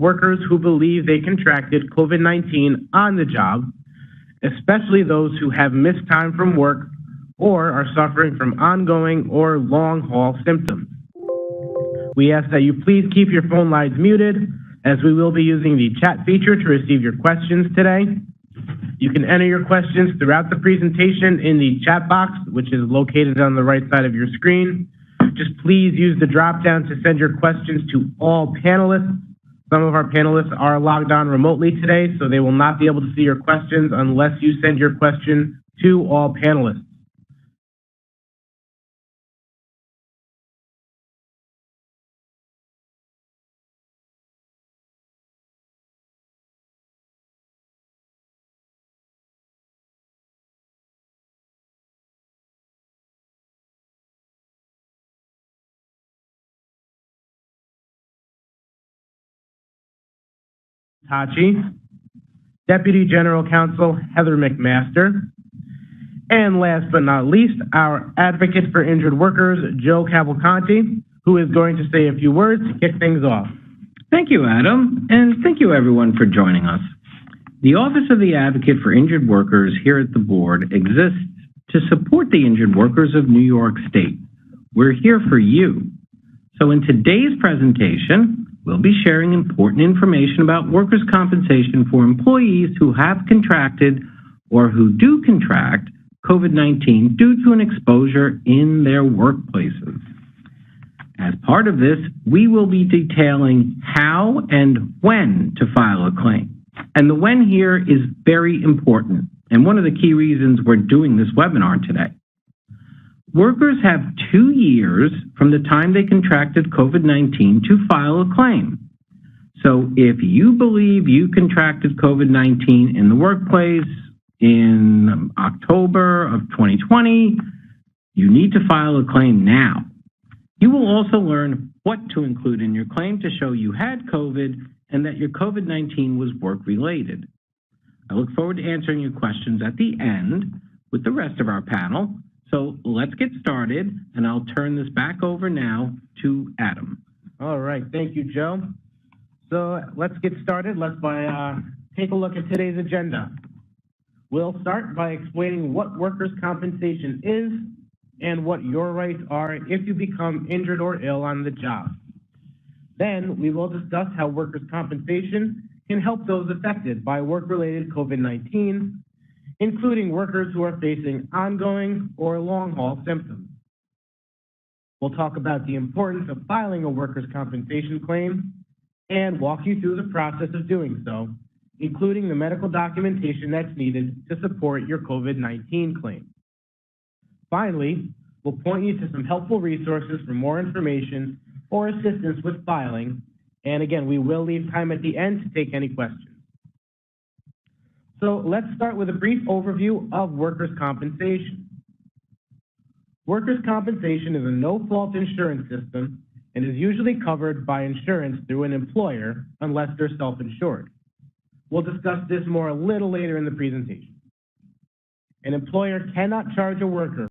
workers who believe they contracted COVID-19 on the job, especially those who have missed time from work or are suffering from ongoing or long-haul symptoms. We ask that you please keep your phone lines muted, as we will be using the chat feature to receive your questions today. You can enter your questions throughout the presentation in the chat box, which is located on the right side of your screen. Just please use the drop-down to send your questions to all panelists. Some of our panelists are logged on remotely today, so they will not be able to see your questions unless you send your question to all panelists. Tachi, Deputy General Counsel Heather McMaster, and last but not least, our Advocate for Injured Workers, Joe Cavalcanti, who is going to say a few words to kick things off. Thank you, Adam, and thank you everyone for joining us. The Office of the Advocate for Injured Workers here at the board exists to support the injured workers of New York State. We're here for you. So in today's presentation, we'll be sharing important information about workers' compensation for employees who have contracted or who do contract COVID-19 due to an exposure in their workplaces. As part of this, we will be detailing how and when to file a claim. And the when here is very important, and one of the key reasons we're doing this webinar today. Workers have 2 years from the time they contracted COVID-19 to file a claim. So if you believe you contracted COVID-19 in the workplace in October of 2020, you need to file a claim now. You will also learn what to include in your claim to show you had COVID and that your COVID-19 was work-related. I look forward to answering your questions at the end with the rest of our panel. So let's get started, and I'll turn this back over now to Adam. All right, thank you, Joe. So let's get started. Let's take a look at today's agenda. We'll start by explaining what workers' compensation is and what your rights are if you become injured or ill on the job. Then we will discuss how workers' compensation can help those affected by work-related COVID-19, including workers who are facing ongoing or long-haul symptoms. We'll talk about the importance of filing a workers' compensation claim and walk you through the process of doing so, including the medical documentation that's needed to support your COVID-19 claim. Finally, we'll point you to some helpful resources for more information or assistance with filing, and again, we will leave time at the end to take any questions. So let's start with a brief overview of workers' compensation. Workers' compensation is a no-fault insurance system and is usually covered by insurance through an employer unless they're self-insured. We'll discuss this more a little later in the presentation. An employer cannot charge a worker